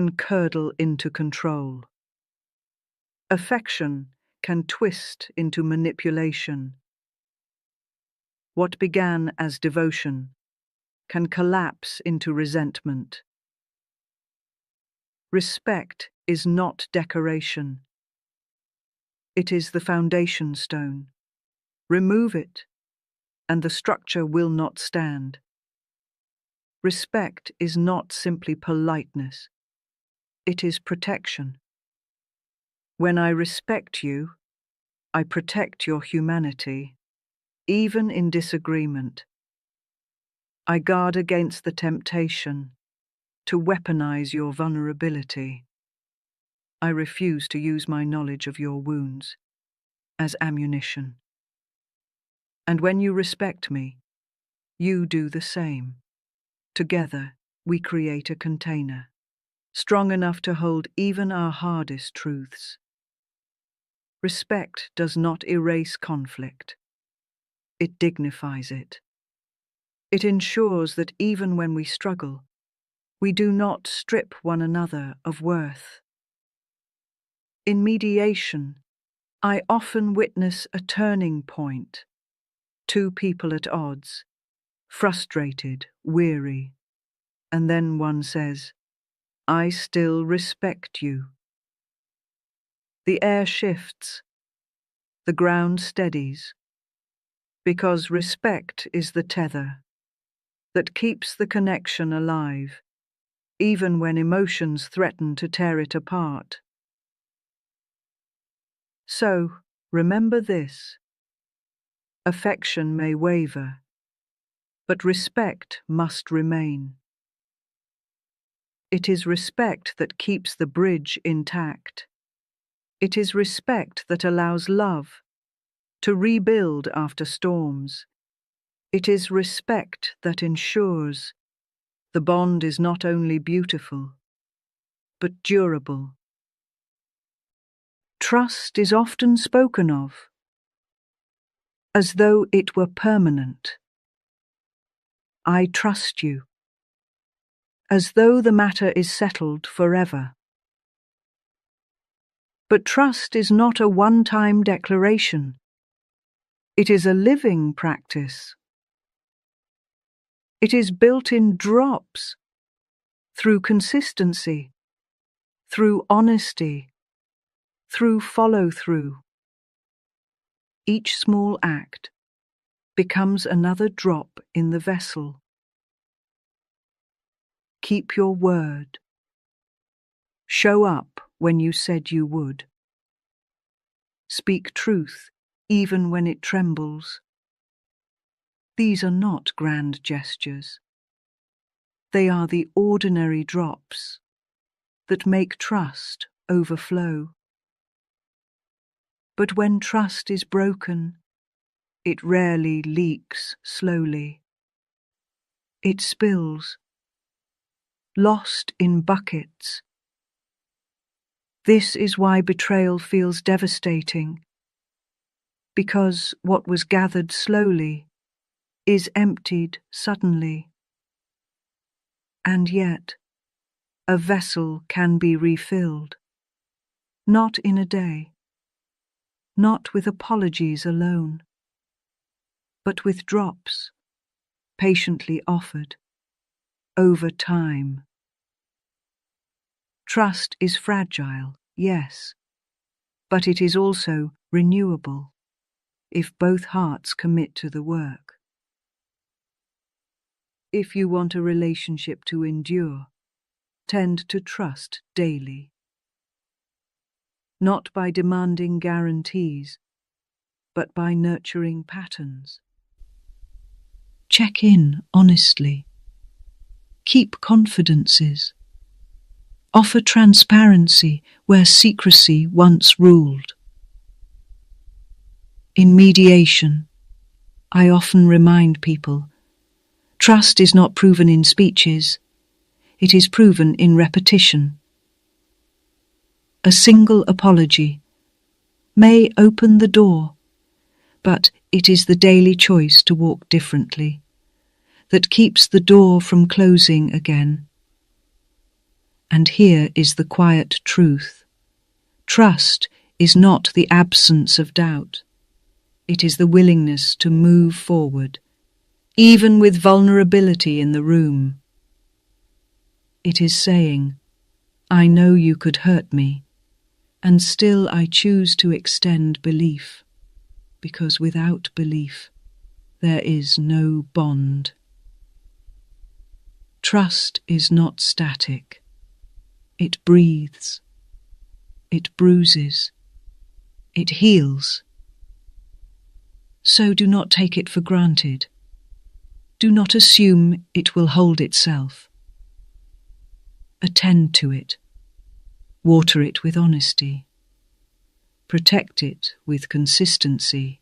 can curdle into control. Affection can twist into manipulation. What began as devotion can collapse into resentment. Respect is not decoration. It is the foundation stone. Remove it, and the structure will not stand. Respect is not simply politeness. It is protection. When I respect you, I protect your humanity, even in disagreement. I guard against the temptation to weaponize your vulnerability. I refuse to use my knowledge of your wounds as ammunition. And when you respect me, you do the same. Together, we create a container, strong enough to hold even our hardest truths. Respect does not erase conflict. It dignifies it. It ensures that even when we struggle, we do not strip one another of worth. In mediation, I often witness a turning point. Two people at odds, frustrated, weary, and then one says, "I still respect you." The air shifts, the ground steadies, because respect is the tether that keeps the connection alive, even when emotions threaten to tear it apart. So, remember this: affection may waver, but respect must remain. It is respect that keeps the bridge intact. It is respect that allows love to rebuild after storms. It is respect that ensures the bond is not only beautiful, but durable. Trust is often spoken of as though it were permanent. I trust you, as though the matter is settled forever. But trust is not a one-time declaration. It is a living practice. It is built in drops, through consistency, through honesty, through follow-through. Each small act becomes another drop in the vessel. Keep your word. Show up when you said you would. Speak truth even when it trembles. These are not grand gestures. They are the ordinary drops that make trust overflow. But when trust is broken, it rarely leaks slowly. It spills, lost in buckets. This is why betrayal feels devastating, because what was gathered slowly is emptied suddenly. And yet, a vessel can be refilled, not in a day, not with apologies alone, but with drops, patiently offered, over time. Trust is fragile, yes, but it is also renewable if both hearts commit to the work. If you want a relationship to endure, tend to trust daily. Not by demanding guarantees, but by nurturing patterns. Check in honestly. Keep confidences. Offer transparency where secrecy once ruled. In mediation, I often remind people, trust is not proven in speeches, it is proven in repetition. A single apology may open the door, but it is the daily choice to walk differently that keeps the door from closing again. And here is the quiet truth. Trust is not the absence of doubt. It is the willingness to move forward, even with vulnerability in the room. It is saying, I know you could hurt me, and still I choose to extend belief, because without belief, there is no bond. Trust is not static. It breathes. It bruises. It heals. So do not take it for granted. Do not assume it will hold itself. Attend to it. Water it with honesty. Protect it with consistency.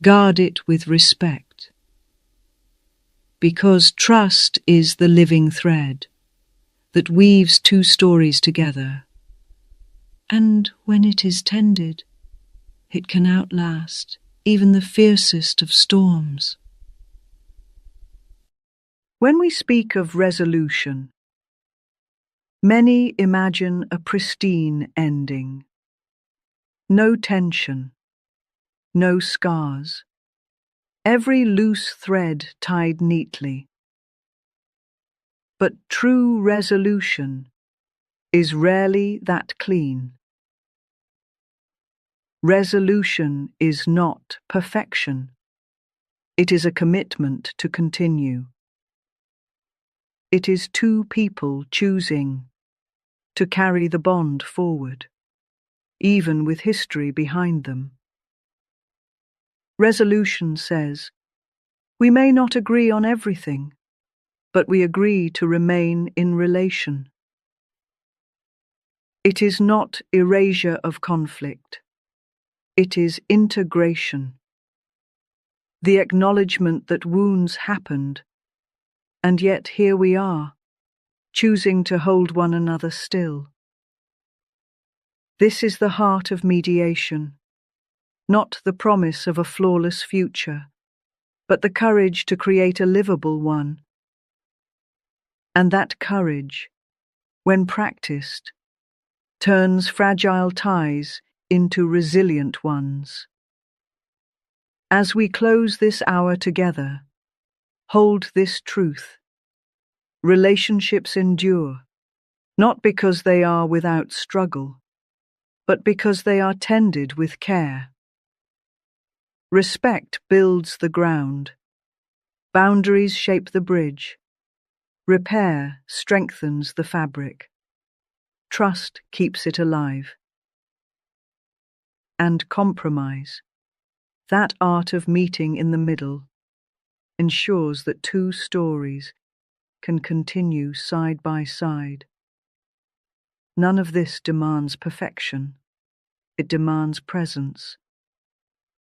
Guard it with respect. Because trust is the living thread that weaves two stories together. And when it is tended, it can outlast even the fiercest of storms. When we speak of resolution, many imagine a pristine ending. No tension, no scars, every loose thread tied neatly. But true resolution is rarely that clean. Resolution is not perfection. It is a commitment to continue. It is two people choosing to carry the bond forward, even with history behind them. Resolution says, we may not agree on everything, but we agree to remain in relation. It is not erasure of conflict. It is integration. The acknowledgement that wounds happened, and yet here we are, choosing to hold one another still. This is the heart of mediation, not the promise of a flawless future, but the courage to create a livable one. And that courage, when practiced, turns fragile ties into resilient ones. As we close this hour together, hold this truth. Relationships endure, not because they are without struggle, but because they are tended with care. Respect builds the ground. Boundaries shape the bridge. Repair strengthens the fabric. Trust keeps it alive. And compromise, that art of meeting in the middle, ensures that two stories can continue side by side. None of this demands perfection. It demands presence,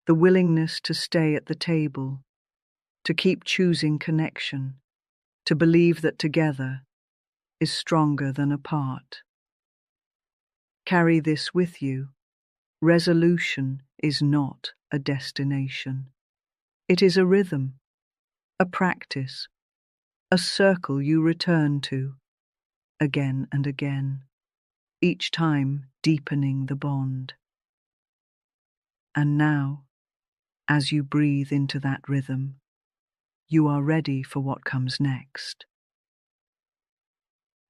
the willingness to stay at the table, to keep choosing connection, to believe that together is stronger than apart. Carry this with you. Resolution is not a destination. It is a rhythm, a practice, a circle you return to, again and again, each time deepening the bond. And now, as you breathe into that rhythm, you are ready for what comes next.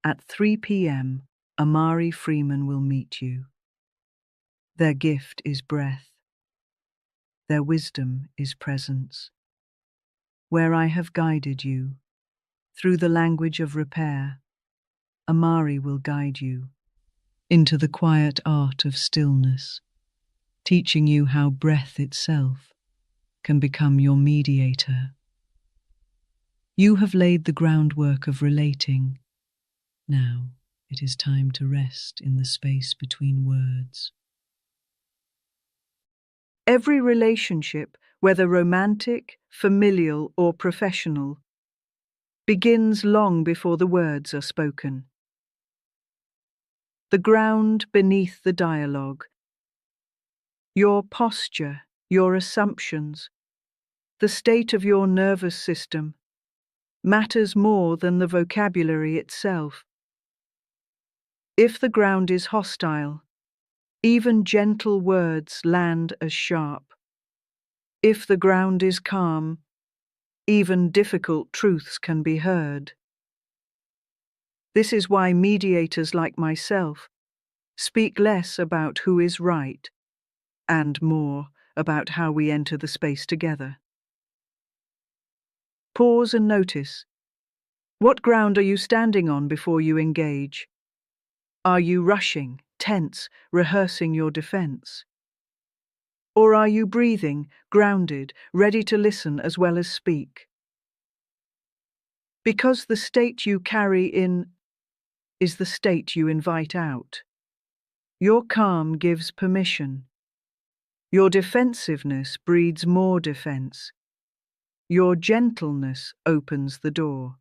At 3 p.m., Amari Freeman will meet you. Their gift is breath. Their wisdom is presence. Where I have guided you, through the language of repair, Amari will guide you into the quiet art of stillness, teaching you how breath itself can become your mediator. You have laid the groundwork of relating. Now it is time to rest in the space between words. Every relationship, whether romantic, familial, or professional, begins long before the words are spoken. The ground beneath the dialogue, your posture, your assumptions, the state of your nervous system, matters more than the vocabulary itself. If the ground is hostile, even gentle words land as sharp. If the ground is calm, even difficult truths can be heard. This is why mediators like myself speak less about who is right and more about how we enter the space together. Pause and notice. What ground are you standing on before you engage? Are you rushing, tense, rehearsing your defense? Or are you breathing, grounded, ready to listen as well as speak? Because the state you carry in is the state you invite out. Your calm gives permission. Your defensiveness breeds more defense. Your gentleness opens the door.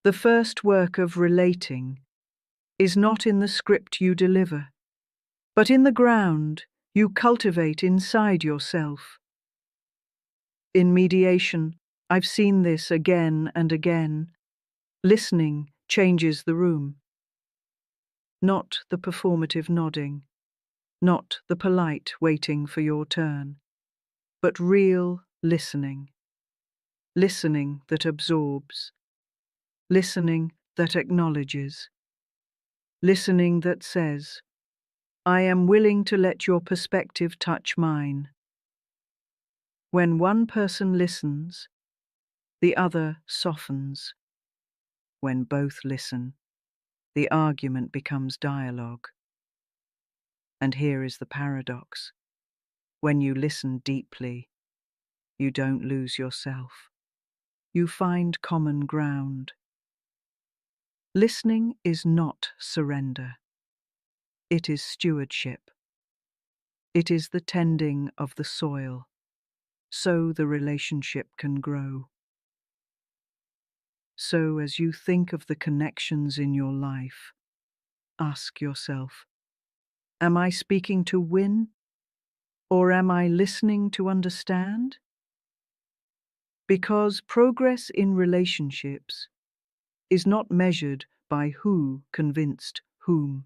The first work of relating is not in the script you deliver, but in the ground you cultivate inside yourself. In mediation, I've seen this again and again. Listening changes the room. Not the performative nodding, not the polite waiting for your turn, but real listening. Listening that absorbs. Listening that acknowledges. Listening that says, I am willing to let your perspective touch mine. When one person listens, the other softens. When both listen, the argument becomes dialogue. And here is the paradox. When you listen deeply, you don't lose yourself. You find common ground. Listening is not surrender. It is stewardship. It is the tending of the soil, so the relationship can grow. So as you think of the connections in your life, ask yourself, am I speaking to win, or am I listening to understand? Because progress in relationships is not measured by who convinced whom.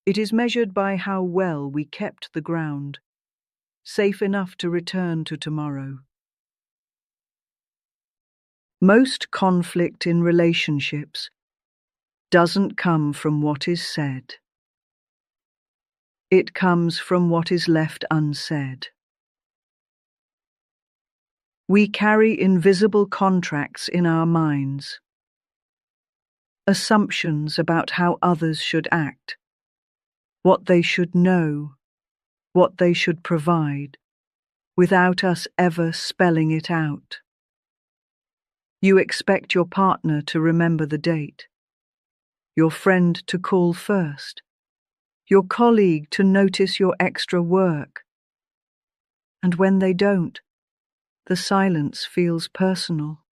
It is measured by how well we kept the ground, safe enough to return to tomorrow. Most conflict in relationships doesn't come from what is said. It comes from what is left unsaid. We carry invisible contracts in our minds, assumptions about how others should act, what they should know, what they should provide, without us ever spelling it out. You expect your partner to remember the date, your friend to call first, your colleague to notice your extra work. And when they don't, the silence feels personal.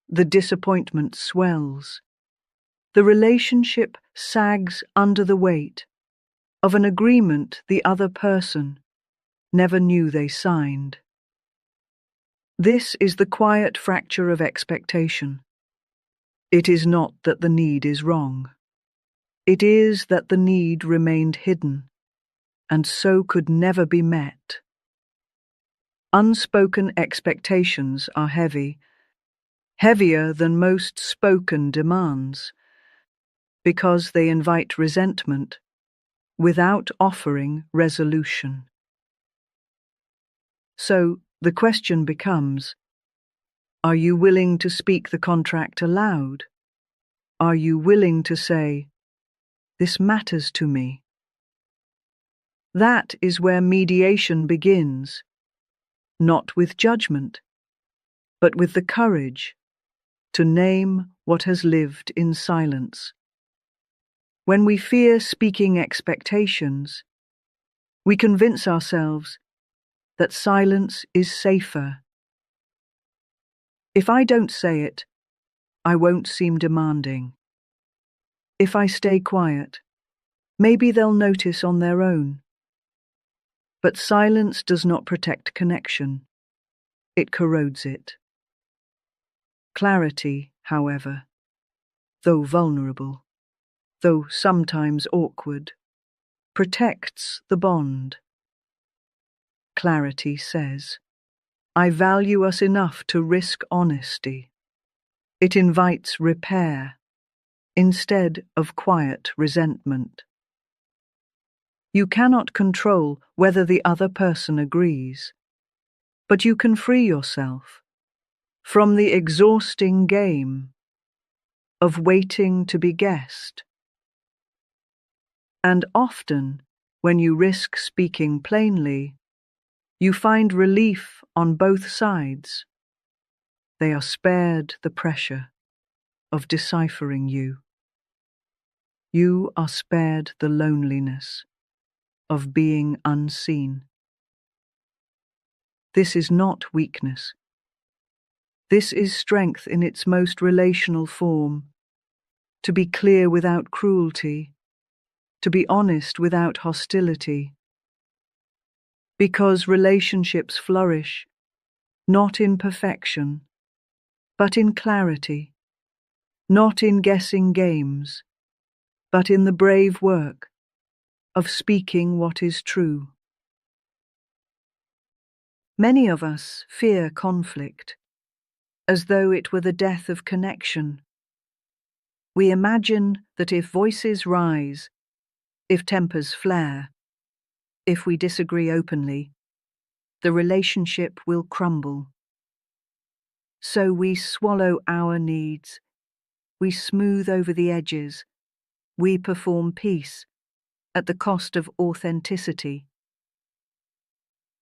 The disappointment swells. The relationship sags under the weight of an agreement the other person never knew they signed. This is the quiet fracture of expectation. It is not that the need is wrong. It is that the need remained hidden, and so could never be met. Unspoken expectations are heavy, heavier than most spoken demands, because they invite resentment without offering resolution. So the question becomes, are you willing to speak the contract aloud? Are you willing to say, this matters to me? That is where mediation begins, not with judgment, but with the courage to name what has lived in silence. When we fear speaking expectations, we convince ourselves that silence is safer. If I don't say it, I won't seem demanding. If I stay quiet, maybe they'll notice on their own. But silence does not protect connection. It corrodes it. Clarity, however, though vulnerable, though sometimes awkward, protects the bond. Clarity says, I value us enough to risk honesty. It invites repair instead of quiet resentment. You cannot control whether the other person agrees, but you can free yourself from the exhausting game of waiting to be guessed. And often, when you risk speaking plainly, you find relief on both sides. They are spared the pressure of deciphering you. You are spared the loneliness of being unseen. This is not weakness. This is strength in its most relational form. To be clear without cruelty, to be honest without hostility. Because relationships flourish, not in perfection, but in clarity, not in guessing games, but in the brave work of speaking what is true. Many of us fear conflict, as though it were the death of connection. We imagine that if voices rise, if tempers flare, if we disagree openly, the relationship will crumble. So we swallow our needs, we smooth over the edges, we perform peace at the cost of authenticity.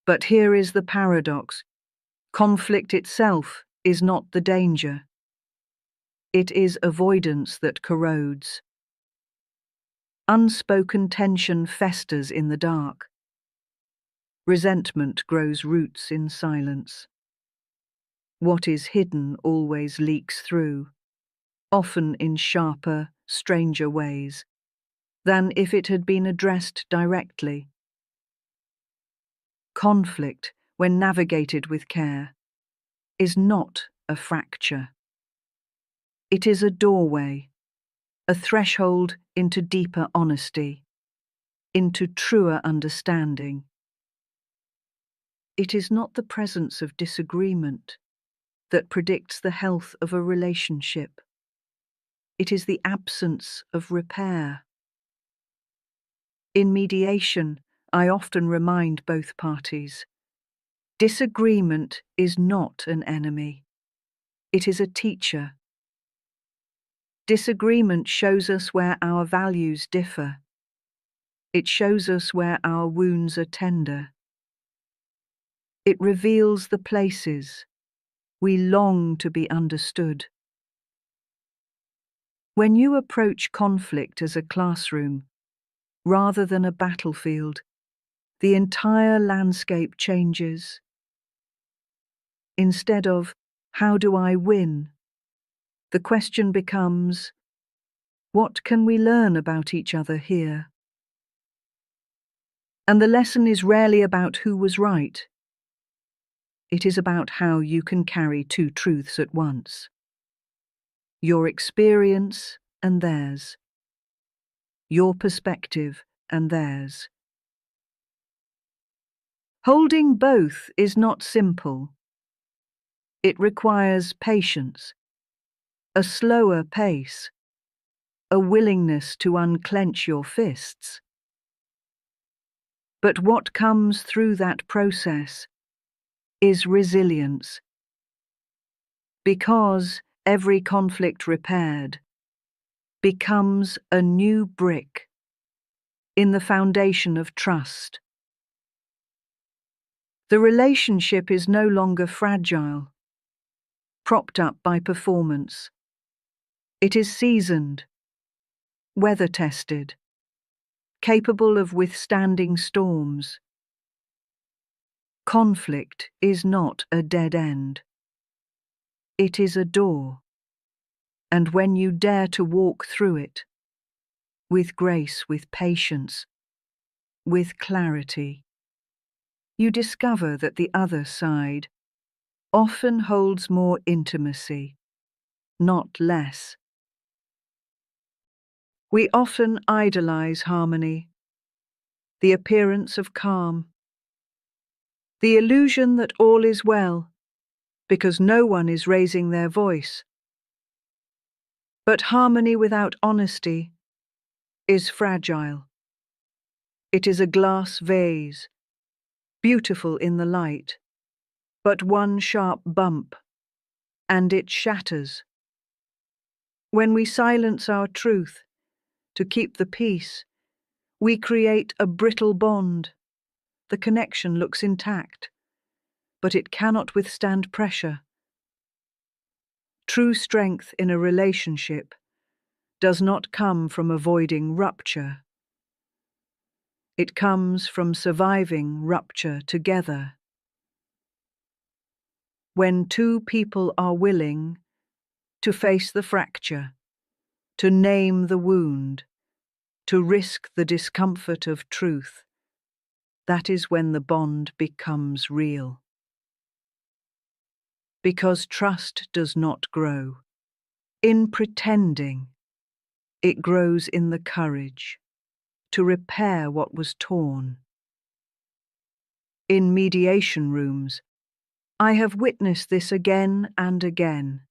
But here is the paradox. Conflict itself is not the danger. It is avoidance that corrodes. Unspoken tension festers in the dark. Resentment grows roots in silence. What is hidden always leaks through, often in sharper, stranger ways, than if it had been addressed directly. Conflict, when navigated with care, is not a fracture. It is a doorway, a threshold into deeper honesty, into truer understanding. It is not the presence of disagreement that predicts the health of a relationship. It is the absence of repair. In mediation, I often remind both parties, disagreement is not an enemy. It is a teacher. Disagreement shows us where our values differ. It shows us where our wounds are tender. It reveals the places we long to be understood. When you approach conflict as a classroom, rather than a battlefield, the entire landscape changes. Instead of, how do I win? The question becomes, what can we learn about each other here? And the lesson is rarely about who was right. It is about how you can carry two truths at once. Your experience and theirs. Your perspective and theirs. Holding both is not simple. It requires patience, a slower pace, a willingness to unclench your fists. But what comes through that process is resilience. Because every conflict repaired becomes a new brick in the foundation of trust. The relationship is no longer fragile, propped up by performance. It is seasoned, weather-tested, capable of withstanding storms. Conflict is not a dead end. It is a door. And when you dare to walk through it, with grace, with patience, with clarity, you discover that the other side often holds more intimacy, not less. We often idolize harmony, the appearance of calm, the illusion that all is well, because no one is raising their voice. But harmony without honesty is fragile. It is a glass vase, beautiful in the light, but one sharp bump, and it shatters. When we silence our truth to keep the peace, we create a brittle bond. The connection looks intact, but it cannot withstand pressure. True strength in a relationship does not come from avoiding rupture. It comes from surviving rupture together. When two people are willing to face the fracture, to name the wound, to risk the discomfort of truth, that is when the bond becomes real. Because trust does not grow in pretending, it grows in the courage to repair what was torn. In mediation rooms, I have witnessed this again and again.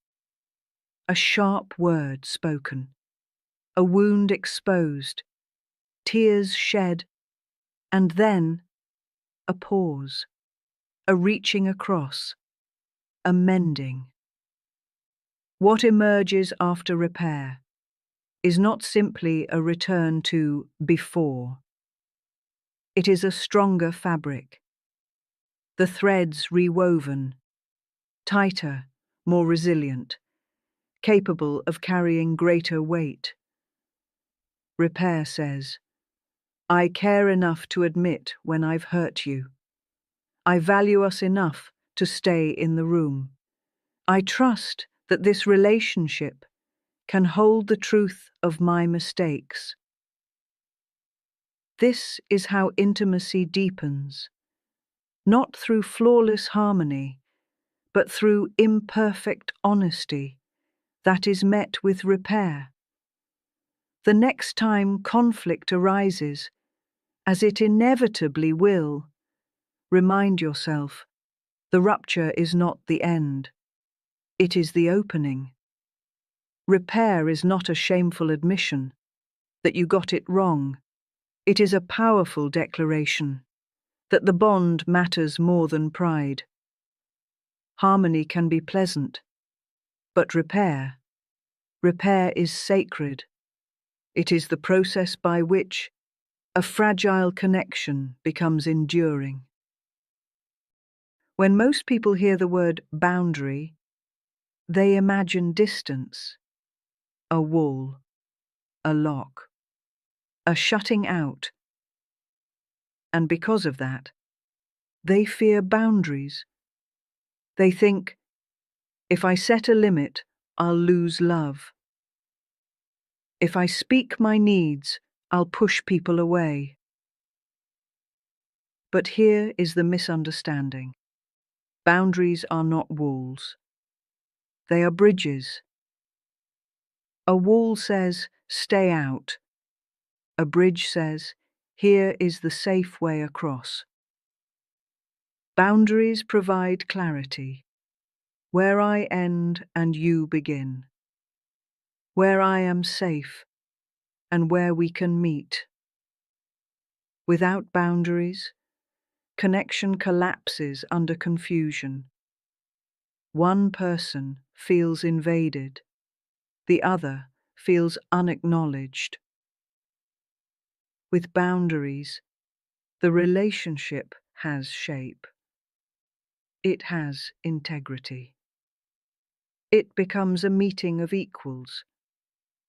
A sharp word spoken, a wound exposed, tears shed, and then a pause, a reaching across, a mending. What emerges after repair is not simply a return to before. It is a stronger fabric, the threads rewoven, tighter, more resilient, capable of carrying greater weight. Repair says, I care enough to admit when I've hurt you. I value us enough to stay in the room. I trust that this relationship can hold the truth of my mistakes. This is how intimacy deepens, not through flawless harmony, but through imperfect honesty that is met with repair. The next time conflict arises, as it inevitably will, remind yourself, the rupture is not the end. It is the opening. Repair is not a shameful admission that you got it wrong. It is a powerful declaration that the bond matters more than pride. Harmony can be pleasant, but repair is sacred. It is the process by which a fragile connection becomes enduring. When most people hear the word boundary, they imagine distance, a wall, a lock, a shutting out. And because of that, they fear boundaries. They think, if I set a limit, I'll lose love. If I speak my needs, I'll push people away. But here is the misunderstanding. Boundaries are not walls. They are bridges. A wall says, stay out. A bridge says, here is the safe way across. Boundaries provide clarity, where I end and you begin, where I am safe and where we can meet. Without boundaries, connection collapses under confusion. One person feels invaded, the other feels unacknowledged. With boundaries, the relationship has shape. It has integrity. It becomes a meeting of equals,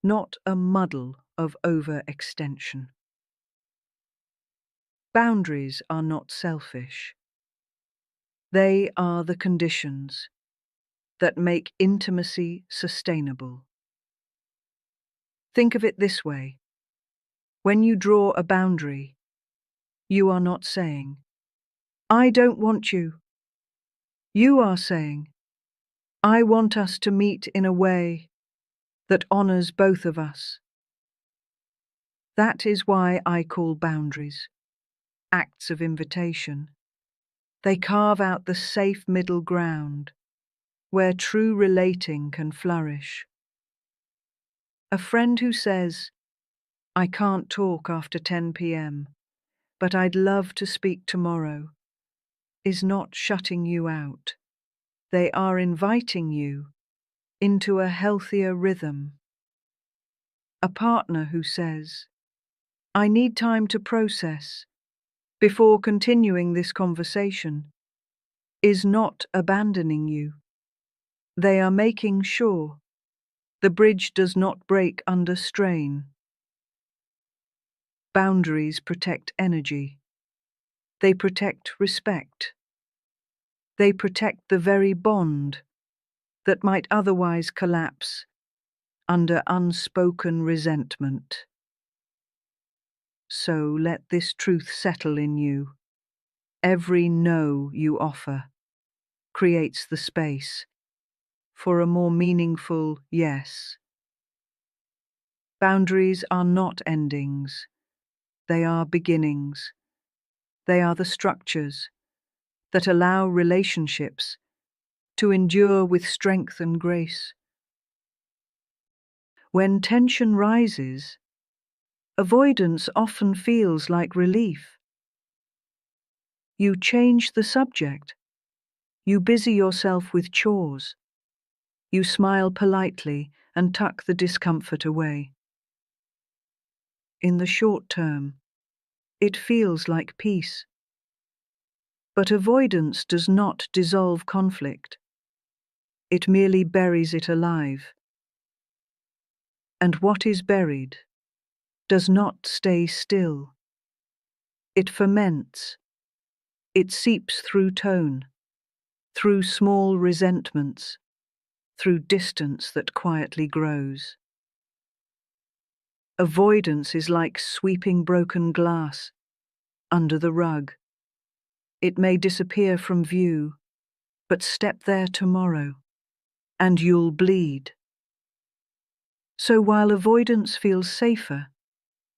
not a muddle of overextension. Boundaries are not selfish. They are the conditions that make intimacy sustainable. Think of it this way. When you draw a boundary, you are not saying, I don't want you. You are saying, I want us to meet in a way that honors both of us. That is why I call boundaries acts of invitation. They carve out the safe middle ground where true relating can flourish. A friend who says, "I can't talk after 10 p.m., but I'd love to speak tomorrow," is not shutting you out. They are inviting you into a healthier rhythm. A partner who says, "I need time to process before continuing this conversation," is not abandoning you. They are making sure the bridge does not break under strain. Boundaries protect energy. They protect respect. They protect the very bond that might otherwise collapse under unspoken resentment. So let this truth settle in you. Every no you offer creates the space for a more meaningful yes. Boundaries are not endings. They are beginnings. They are the structures that allow relationships to endure with strength and grace. When tension rises, avoidance often feels like relief. You change the subject. You busy yourself with chores. You smile politely and tuck the discomfort away. In the short term, it feels like peace. But avoidance does not dissolve conflict. It merely buries it alive. And what is buried does not stay still. It ferments. It seeps through tone, through small resentments, through distance that quietly grows. Avoidance is like sweeping broken glass under the rug. It may disappear from view, but step there tomorrow, and you'll bleed. So while avoidance feels safer,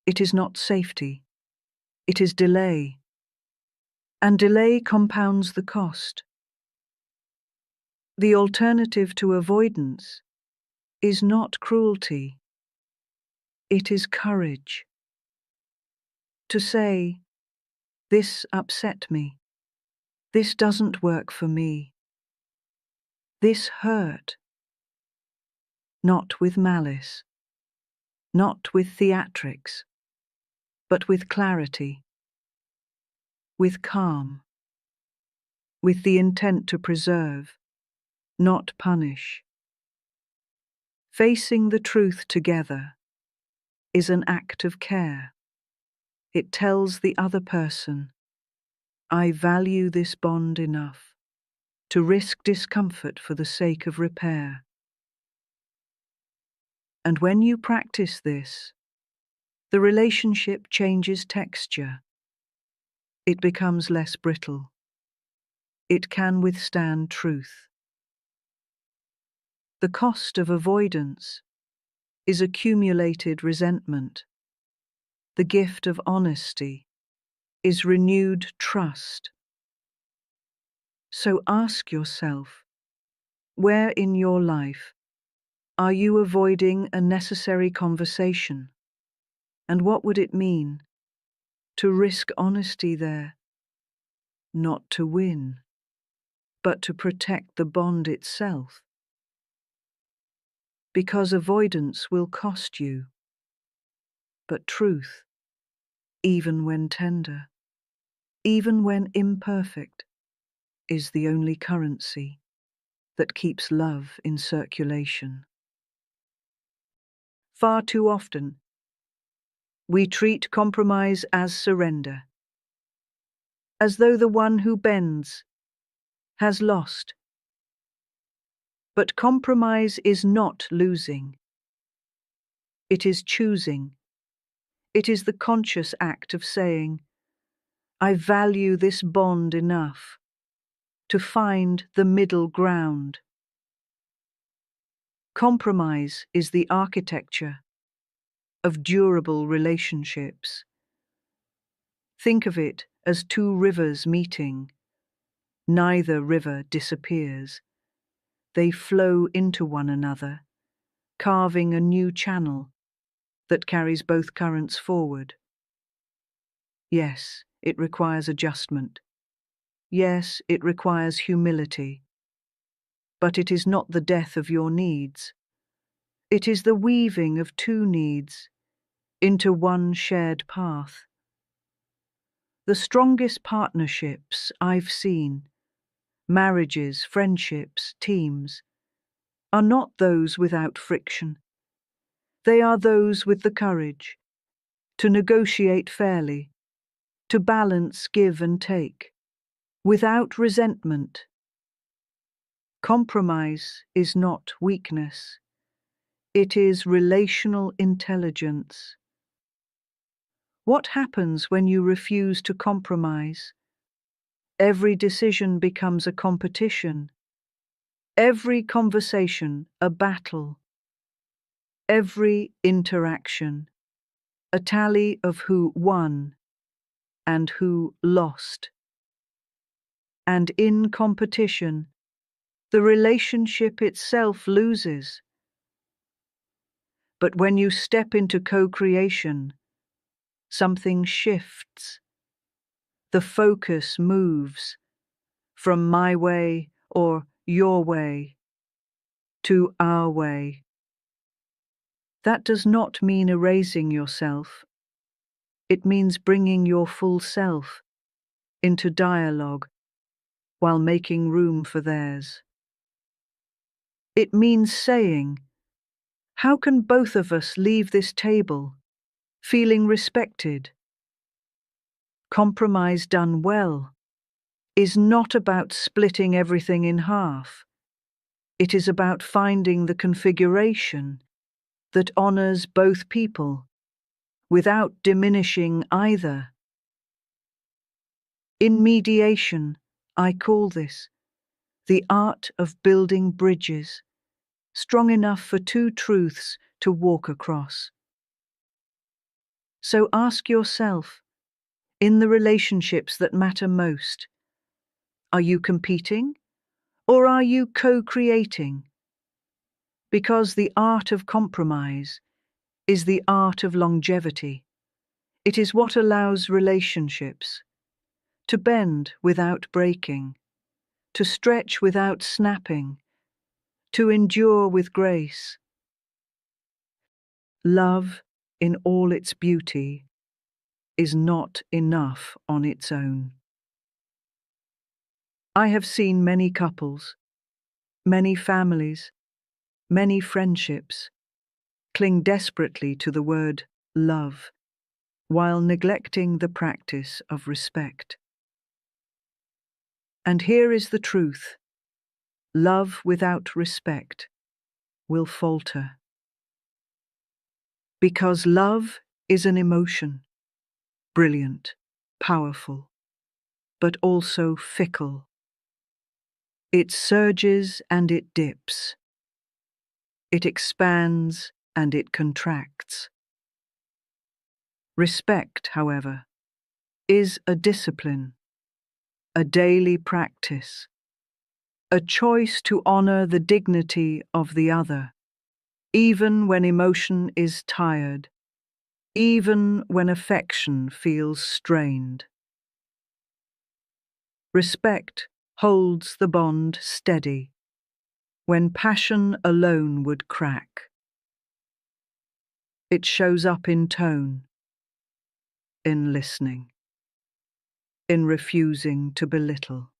it is not safety. It is delay. And delay compounds the cost. The alternative to avoidance is not cruelty. It is courage. To say, "This upset me. This doesn't work for me. This hurt." Not with malice, not with theatrics, but with clarity, with calm, with the intent to preserve, not punish. Facing the truth together is an act of care. It tells the other person, "I value this bond enough to risk discomfort for the sake of repair." And when you practice this, the relationship changes texture. It becomes less brittle. It can withstand truth. The cost of avoidance is accumulated resentment. The gift of honesty is renewed trust. So ask yourself, where in your life are you avoiding a necessary conversation? And what would it mean to risk honesty there? Not to win, but to protect the bond itself. Because avoidance will cost you, but truth, even when tender, even when imperfect, is the only currency that keeps love in circulation. Far too often, we treat compromise as surrender, as though the one who bends has lost. But compromise is not losing. It is choosing. It is the conscious act of saying, "I value this bond enough to find the middle ground." Compromise is the architecture, of durable relationships. Think of it as two rivers meeting. Neither river disappears. They flow into one another, carving a new channel that carries both currents forward. Yes, it requires adjustment. Yes, it requires humility. But it is not the death of your needs. It is the weaving of two needs into one shared path. The strongest partnerships I've seen, marriages, friendships, teams, are not those without friction. They are those with the courage to negotiate fairly, to balance give and take, without resentment. Compromise is not weakness. It is relational intelligence. What happens when you refuse to compromise? Every decision becomes a competition. Every conversation a battle. Every interaction a tally of who won and who lost. And in competition, the relationship itself loses. But when you step into co-creation, something shifts. The focus moves from my way or your way to our way. That does not mean erasing yourself. It means bringing your full self into dialogue while making room for theirs. It means saying, how can both of us leave this table feeling respected? Compromise done well is not about splitting everything in half. It is about finding the configuration that honors both people without diminishing either. In mediation, I call this the art of building bridges, strong enough for two truths to walk across. So ask yourself, in the relationships that matter most, are you competing or are you co-creating? Because the art of compromise is the art of longevity. It is what allows relationships to bend without breaking, to stretch without snapping, to endure with grace. Love, in all its beauty, is not enough on its own. I have seen many couples, many families, many friendships cling desperately to the word love while neglecting the practice of respect. And here is the truth: love without respect will falter. Because love is an emotion, brilliant, powerful, but also fickle. It surges and it dips. It expands and it contracts. Respect, however, is a discipline, a daily practice, a choice to honor the dignity of the other, even when emotion is tired, even when affection feels strained. Respect holds the bond steady when passion alone would crack. It shows up in tone, in listening, in refusing to belittle,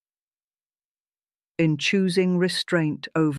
in choosing restraint over